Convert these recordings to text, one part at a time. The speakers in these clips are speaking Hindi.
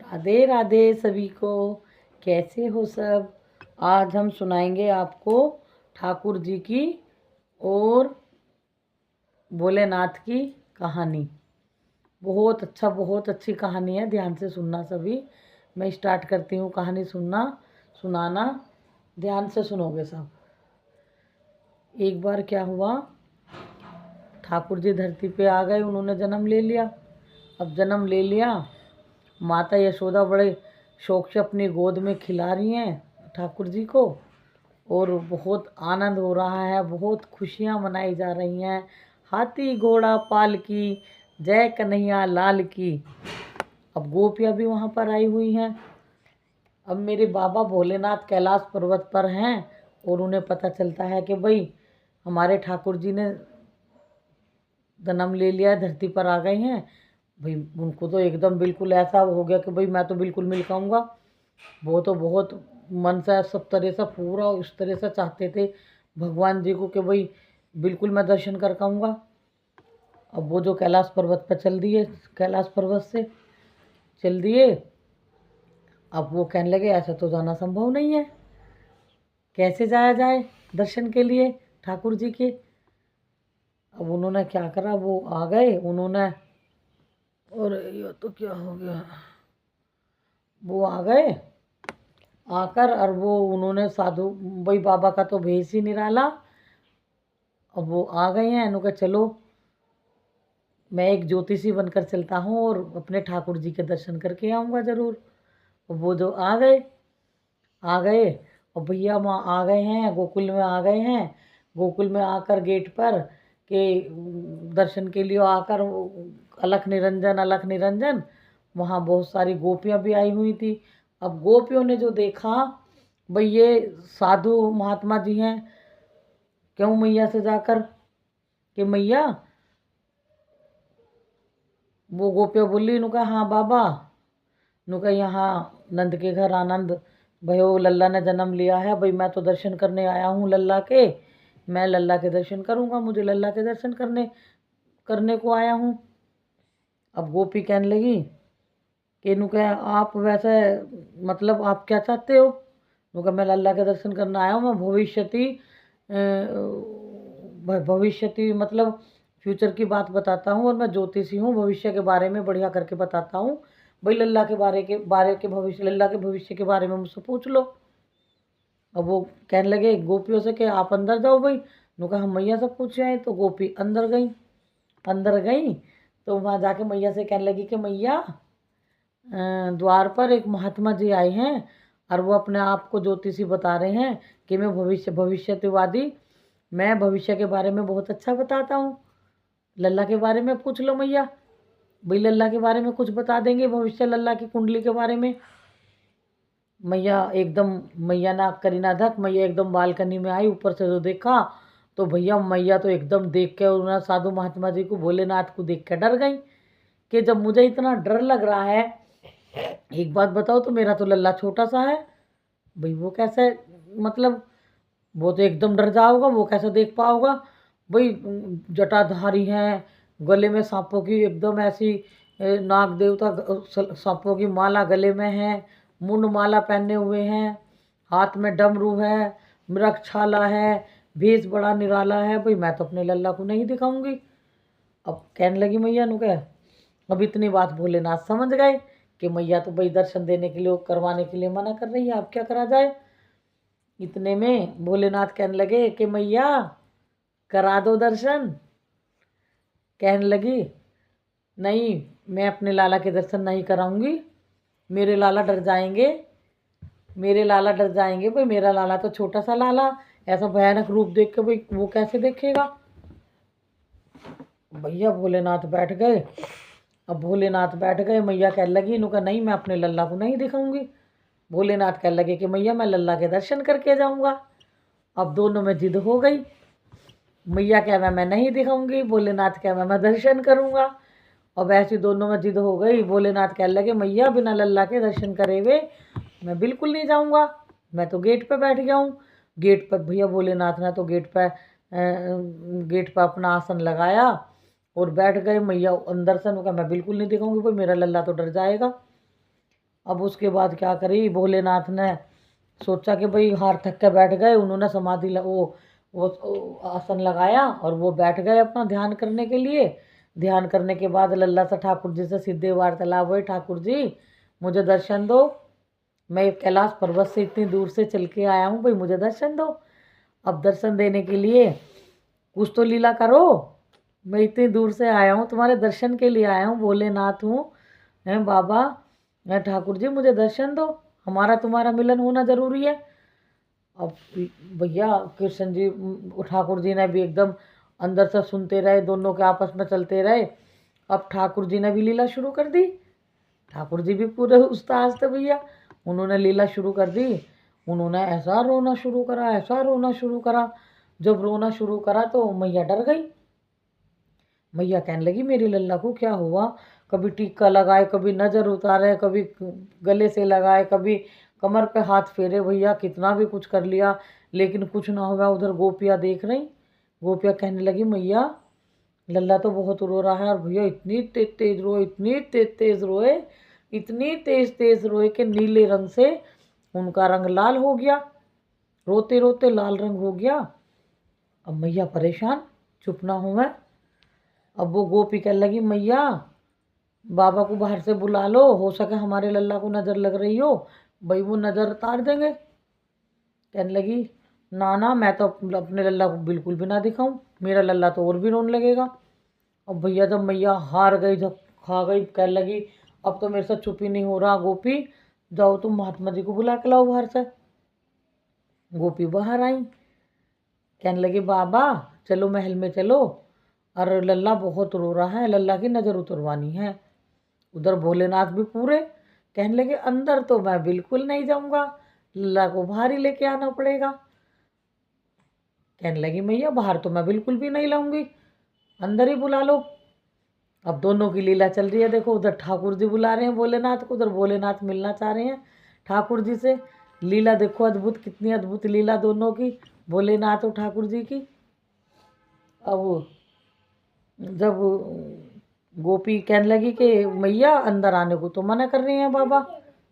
राधे राधे सभी को। कैसे हो सब। आज हम सुनाएंगे आपको ठाकुर जी की और भोलेनाथ की कहानी। बहुत अच्छी कहानी है, ध्यान से सुनना सभी। मैं स्टार्ट करती हूँ कहानी सुनाना। ध्यान से सुनोगे सब। एक बार क्या हुआ, ठाकुर जी धरती पे आ गए, उन्होंने जन्म ले लिया। अब जन्म ले लिया, माता यशोदा बड़े शौक से अपनी गोद में खिला रही हैं ठाकुर जी को, और बहुत आनंद हो रहा है, बहुत खुशियाँ मनाई जा रही हैं। हाथी घोड़ा पालकी, जय कन्हैया लाल की। अब गोपियाँ भी वहाँ पर आई हुई हैं। अब मेरे बाबा भोलेनाथ कैलाश पर्वत पर हैं, और उन्हें पता चलता है कि भाई हमारे ठाकुर जी ने जन्म ले लिया है, धरती पर आ गए हैं। भाई उनको तो एकदम बिल्कुल ऐसा हो गया कि भाई मैं तो बिल्कुल मिल पाऊँगा। वो तो बहुत मन से सब तरह से पूरा उस तरह से चाहते थे भगवान जी को कि भाई बिल्कुल मैं दर्शन कर पाऊँगा। अब वो जो कैलाश पर्वत पर चल दिए, कैलाश पर्वत से चल दिए। अब वो कहने लगे ऐसा तो जाना संभव नहीं है, कैसे जाया जाए दर्शन के लिए ठाकुर जी के। अब उन्होंने क्या करा, वो आ गए उन्होंने, और ये तो क्या हो गया, वो आ गए आकर, और वो उन्होंने साधु भाई बाबा का तो भेष ही निराला। अब वो आ गए हैं, उन्होंने कहा चलो मैं एक ज्योतिषी बनकर चलता हूँ और अपने ठाकुर जी के दर्शन करके आऊँगा ज़रूर। वो जो आ गए और भैया वहाँ आ गए हैं, गोकुल में आ गए हैं। गोकुल में आकर गेट पर के दर्शन के लिए आकर अलख निरंजन वहाँ बहुत सारी गोपियाँ भी आई हुई थी। अब गोपियों ने जो देखा, भाई ये साधु महात्मा जी हैं, क्यों मैया से जाकर कि मैया, वो गोपियाँ बोली, नु कहा हाँ बाबा, नु कहा यहाँ नंद के घर आनंद भयो, लल्ला ने जन्म लिया है, भाई मैं तो दर्शन करने आया हूँ लल्ला के, मैं लल्ला के दर्शन करूँगा, मुझे लल्ला के दर्शन करने करने को आया हूँ। अब गोपी कहने लगी कि नु कहा आप वैसे मतलब आप क्या चाहते हो। नु कहा मैं लल्ला के दर्शन करने आया हूँ, मैं भविष्यति मतलब फ्यूचर की बात बताता हूँ, और मैं ज्योतिषी हूँ, भविष्य के बारे में बढ़िया करके बताता हूँ। भाई लल्ला के बारे के भविष्य, लल्ला के भविष्य के बारे में मुझसे पूछ लो। अब वो कहने लगे गोपियों से कि आप अंदर जाओ भाई। नु कहा हम मैया से पूछ आए। तो गोपी अंदर गई तो वहाँ जाके मैया से कहने लगी कि मैया द्वार पर एक महात्मा जी आए हैं, और वो अपने आप को ज्योतिषी बता रहे हैं कि मैं भविष्यवादी, मैं भविष्य के बारे में बहुत अच्छा बताता हूँ। लल्ला के बारे में पूछ लो मैया, भाई लल्ला के बारे में कुछ बता देंगे, भविष्य लल्ला की कुंडली के बारे में। मैया ना करी ना धक, मैया एकदम बालकनी में आई, ऊपर से जो देखा तो भैया मैया तो एकदम देख के, उन्होंने साधु महात्मा जी को भोलेनाथ को देख के डर गई कि जब मुझे इतना डर लग रहा है, एक बात बताओ तो मेरा तो लल्ला छोटा सा है, भाई वो कैसे, मतलब वो तो एकदम डर जाओगा, वो कैसे देख पाओगा। भाई जटाधारी हैं, गले में सांपों की एकदम ऐसी नाग देवता सांपों की माला गले में है, मुंड माला पहने हुए हैं, हाथ में डमरू है, मृगछाला है, भेष बड़ा निराला है। भाई मैं तो अपने लल्ला को नहीं दिखाऊंगी। अब कहने लगी मैया नु कह, अब इतनी बात भोलेनाथ समझ गए कि मैया तो भाई दर्शन देने के लिए, करवाने के लिए मना कर रही है, अब क्या करा जाए। इतने में भोलेनाथ कहने लगे कि मैया करा दो दर्शन। कहने लगी नहीं, मैं अपने लाला के दर्शन नहीं कराऊंगी, मेरे लाला डर जाएंगे, भाई मेरा लाला तो छोटा सा लाला, ऐसा भयानक रूप देख के भाई वो कैसे देखेगा। भैया भोलेनाथ बैठ गए। अब भोलेनाथ बैठ गए, मैया कहने लगी इनका नहीं, मैं अपने लल्ला को नहीं दिखाऊंगी। भोलेनाथ कहने लगे कि मैया मैं लल्ला के दर्शन करके जाऊंगा। अब दोनों में जिद हो गई, मैया कह मैं नहीं दिखाऊंगी, भोलेनाथ कह मैं दर्शन करूंगा। अब ऐसी दोनों में जिद हो गई। भोलेनाथ कहने लगे मैया बिना लल्ला के दर्शन करे हुए मैं बिल्कुल नहीं जाऊंगा, मैं तो गेट पे बैठ गया हूँ। गेट पर भैया भोलेनाथ ने तो गेट पर अपना आसन लगाया और बैठ गए। मैया अंदर से उनका मैं बिल्कुल नहीं दिखाऊंगी, भाई मेरा लल्ला तो डर जाएगा। अब उसके बाद क्या करी, भोलेनाथ ने सोचा कि भाई हार थक के बैठ गए, उन्होंने वो आसन लगाया और वो बैठ गए अपना ध्यान करने के लिए। ध्यान करने के बाद लल्ला से ठाकुर जी से सीधे वार्तालाप हुई, ठाकुर जी मुझे दर्शन दो, मैं कैलाश पर्वत से इतनी दूर से चल के आया हूँ, भाई मुझे दर्शन दो। अब दर्शन देने के लिए कुछ तो लीला करो, मैं इतनी दूर से आया हूँ, तुम्हारे दर्शन के लिए आया हूँ, भोलेनाथ हूँ, हैं बाबा, हैं ठाकुर जी, मुझे दर्शन दो, हमारा तुम्हारा मिलन होना जरूरी है। अब भैया कृष्ण जी ठाकुर जी ने भी एकदम अंदर से सुनते रहे, दोनों के आपस में चलते रहे। अब ठाकुर जी ने भी लीला शुरू कर दी। ठाकुर जी भी पूरे उस्ताद थे भैया, उन्होंने लीला शुरू कर दी। उन्होंने ऐसा रोना शुरू करा, ऐसा रोना शुरू करा। जब रोना शुरू करा तो मैया डर गई। मैया कहने लगी मेरी लल्ला को क्या हुआ, कभी टीका लगाए, कभी नज़र उतारे, कभी गले से लगाए, कभी कमर पे हाथ फेरे, भैया कितना भी कुछ कर लिया लेकिन कुछ ना हुआ। उधर गोपियाँ देख रही, गोपियाँ कहने लगी मैया लल्ला तो बहुत रो रहा है। और भैया इतनी तेज तेज रोए, इतनी तेज तेज रोए, इतनी तेज तेज रोए कि नीले रंग से उनका रंग लाल हो गया, रोते रोते लाल रंग हो गया। अब मैया परेशान, चुप ना हूँ मैं। अब वो गोपी कहने लगी मैया बाबा को बाहर से बुला लो, हो सके हमारे लल्ला को नज़र लग रही हो, भाई वो नज़र उतार देंगे। कहने लगी ना ना, मैं तो अपने लल्ला को बिल्कुल भी ना दिखाऊं, मेरा लल्ला तो और भी रोने लगेगा। अब भैया जब मैया हार गई, जब खा गई, कहने लगी अब तो मेरे से चुप ही नहीं हो रहा, गोपी जाओ तुम महात्मा जी को बुला के लाओ बाहर से। गोपी बाहर आई, कहने लगी बाबा चलो महल में चलो, और लल्ला बहुत रो रहा है, लल्ला की नज़र उतरवानी है। उधर भोलेनाथ भी पूरे कहने लगे अंदर तो मैं बिल्कुल नहीं जाऊंगा, लल्ला को बाहर ही लेके आना पड़ेगा। कहने लगी मैया बाहर तो मैं बिल्कुल भी नहीं लाऊंगी, अंदर ही बुला लो। अब दोनों की लीला चल रही है, देखो उधर ठाकुर जी बुला रहे हैं भोलेनाथ को, उधर भोलेनाथ मिलना चाह रहे हैं ठाकुर जी से। लीला देखो अद्भुत, कितनी अद्भुत लीला दोनों की, भोलेनाथ और ठाकुर जी की। अब जब गोपी कहने लगी कि मैया अंदर आने को तो मना कर रही हैं बाबा,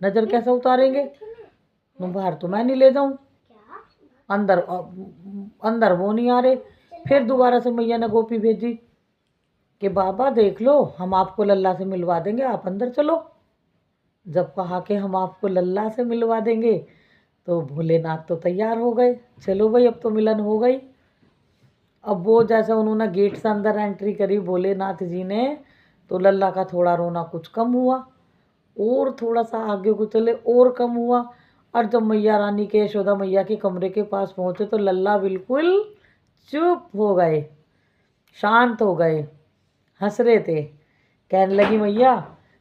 नज़र कैसे उतारेंगे, तुम बाहर तो मैं नहीं ले जाऊँ, अंदर अंदर वो नहीं आ रहे। फिर दोबारा से मैया ने गोपी भेजी कि बाबा देख लो हम आपको लल्ला से मिलवा देंगे, आप अंदर चलो। जब कहा कि हम आपको लल्ला से मिलवा देंगे तो भोलेनाथ तो तैयार हो गए, चलो भाई अब तो मिलन हो गई। अब वो जैसे उन्होंने गेट से अंदर एंट्री करी भोलेनाथ जी ने, तो लल्ला का थोड़ा रोना कुछ कम हुआ, और थोड़ा सा आगे को चले और कम हुआ। और जब मैया रानी के यशोदा मैया के कमरे के पास पहुँचे तो लल्ला बिल्कुल चुप हो गए, शांत हो गए, हंस रहे थे। कहने लगी मैया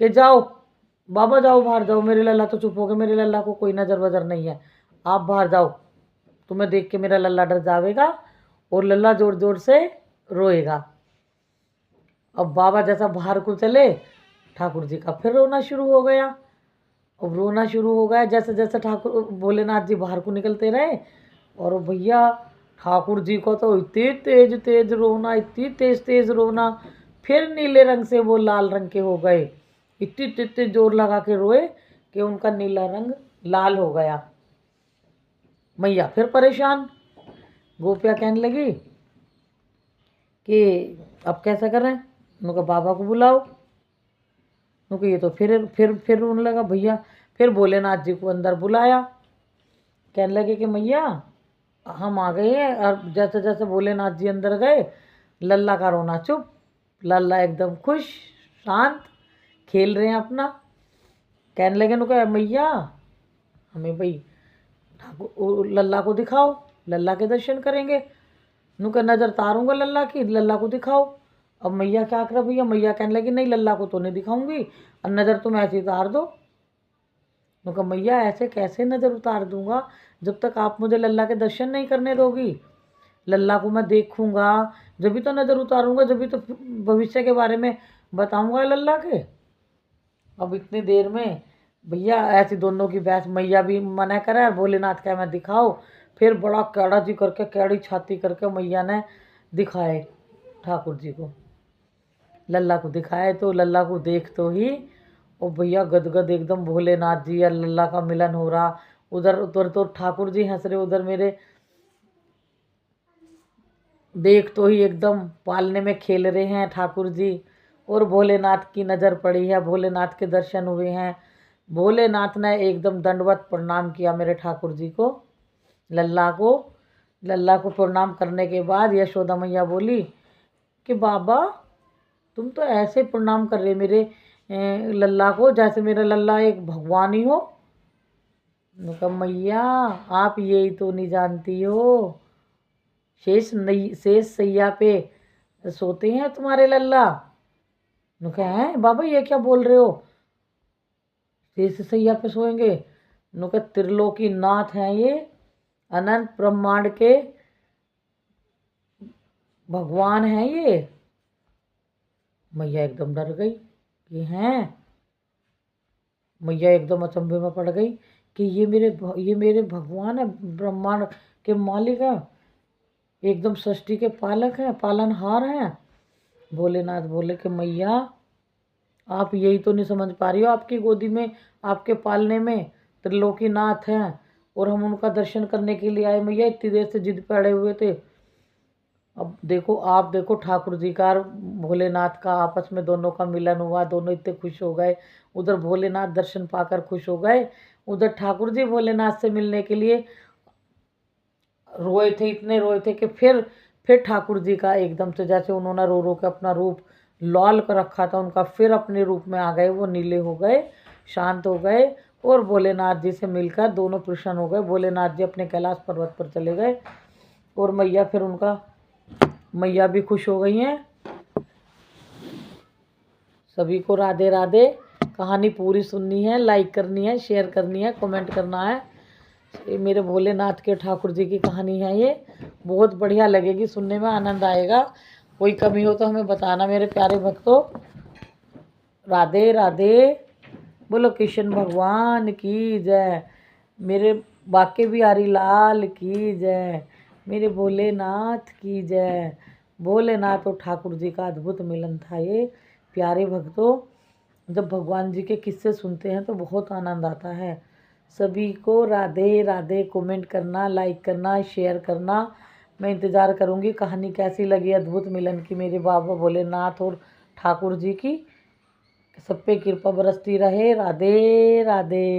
कि जाओ बाबा जाओ बाहर जाओ, मेरे लल्ला तो चुप हो गए, मेरे लल्ला को कोई नज़र वज़र नहीं है, आप बाहर जाओ, तुम्हें देख के मेरा लल्ला डर जाएगा और लल्ला ज़ोर ज़ोर से रोएगा। अब बाबा जैसा बाहर को चले, ठाकुर जी का फिर रोना शुरू हो गया। अब रोना शुरू हो गया जैसे जैसे ठाकुर भोलेनाथ जी बाहर को निकलते रहे, और भैया ठाकुर जी को तो इतनी तेज तेज रोना, इतनी तेज तेज रोना, फिर नीले रंग से वो लाल रंग के हो गए, इतनी इतने जोर लगा के रोए कि उनका नीला रंग लाल हो गया। मैया फिर परेशान, गोपिया कहने लगी कि अब कैसा करें, उनका बाबा को बुलाओ, क्योंकि ये तो फिर रोने लगा। भैया फिर भोलेनाथ जी को अंदर बुलाया, कहने लगे कि मैया हम आ गए हैं। और जैसे जैसे भोलेनाथ जी अंदर गए, लल्ला का रोना चुप, लल्ला एकदम खुश शांत खेल रहे हैं अपना। कहने लगे उनको मैया हमें भाई ठाकुर लल्ला को दिखाओ, लल्ला के दर्शन करेंगे, नुका नज़र तारूंगा लल्ला की, लल्ला को दिखाओ। अब मैया क्या करा भैया, मैया कहने लगी नहीं लल्ला को तो नहीं दिखाऊंगी, और नज़र तुम ऐसे उतार दो। नुका मैया ऐसे कैसे नज़र उतार दूंगा जब तक आप मुझे लल्ला के दर्शन नहीं करने दोगी, लल्ला को मैं देखूंगा जब भी तो नज़र उतारूंगा, जब भी तो भविष्य के बारे में बताऊंगा लल्ला के। अब इतनी देर में भैया ऐसी दोनों की बहस, मैया भी मना करे और भोलेनाथ का मैं दिखाओ। फिर बड़ा कैड़ा जी करके, कैड़ी छाती करके मैया ने दिखाए ठाकुर जी को, लल्ला को दिखाए। तो लल्ला को देख तो ही और भैया गदगद एकदम भोलेनाथ जी या लल्ला का मिलन हो रहा। उधर उधर तो ठाकुर जी हंस रहे, उधर मेरे देख तो ही एकदम पालने में खेल रहे हैं ठाकुर जी। और भोलेनाथ की नज़र पड़ी है, भोलेनाथ के दर्शन हुए हैं। भोलेनाथ ने एकदम दंडवत प्रणाम किया मेरे ठाकुर जी को, लल्ला को। लल्ला को प्रणाम करने के बाद यशोदा मैया बोली कि बाबा तुम तो ऐसे प्रणाम कर रहे मेरे लल्ला को जैसे मेरा लल्ला एक भगवान ही हो। मैंने कहा मैया आप यही तो नहीं जानती हो, शेष सैया पे सोते हैं तुम्हारे लल्ला। मैंने कहा है बाबा ये क्या बोल रहे हो, शेष सैया पे सोएंगे। मैंने कहा त्रिलोकी नाथ हैं ये, अनंत ब्रह्मांड के भगवान हैं ये। मैया एकदम डर गई कि हैं, मैया एकदम अचंभे में पड़ गई कि ये मेरे भगवान है, ब्रह्मांड के मालिक हैं, एकदम सृष्टि के पालक हैं, पालनहार हैं। भोलेनाथ बोले कि मैया आप यही तो नहीं समझ पा रही हो, आपकी गोदी में आपके पालने में त्रिलोकीनाथ हैं और हम उनका दर्शन करने के लिए आए। मैया इतनी देर से जिद पे अड़े हुए थे। अब देखो आप देखो ठाकुर जी का और भोलेनाथ का आपस में दोनों का मिलन हुआ, दोनों इतने खुश हो गए। उधर भोलेनाथ दर्शन पाकर खुश हो गए, उधर ठाकुर जी भोलेनाथ से मिलने के लिए रोए थे, इतने रोए थे कि फिर ठाकुर जी का एकदम से जैसे उन्होंने रो रो के अपना रूप लाल कर रखा था उनका, फिर अपने रूप में आ गए, वो नीले हो गए, शांत हो गए और भोलेनाथ जी से मिलकर दोनों प्रसन्न हो गए। भोलेनाथ जी अपने कैलाश पर्वत पर चले गए और मैया फिर उनका मैया भी खुश हो गई हैं। सभी को राधे राधे। कहानी पूरी सुननी है, लाइक करनी है, शेयर करनी है, कमेंट करना है। ये मेरे भोलेनाथ के ठाकुर जी की कहानी है, ये बहुत बढ़िया लगेगी, सुनने में आनंद आएगा। कोई कमी हो तो हमें बताना मेरे प्यारे भक्तों। राधे राधे। बोलो कृष्ण भगवान की जय, मेरे बाके बिहारी लाल की जय, मेरे भोलेनाथ की जय। भोलेनाथ और ठाकुर जी का अद्भुत मिलन था ये प्यारे भक्तों। जब भगवान जी के किस्से सुनते हैं तो बहुत आनंद आता है। सभी को राधे राधे। कमेंट करना, लाइक करना, शेयर करना। मैं इंतज़ार करूँगी कहानी कैसी लगी अद्भुत मिलन की मेरे बाबा भोलेनाथ और ठाकुर जी की। सब पे कृपा बरसती रहे। राधे राधे।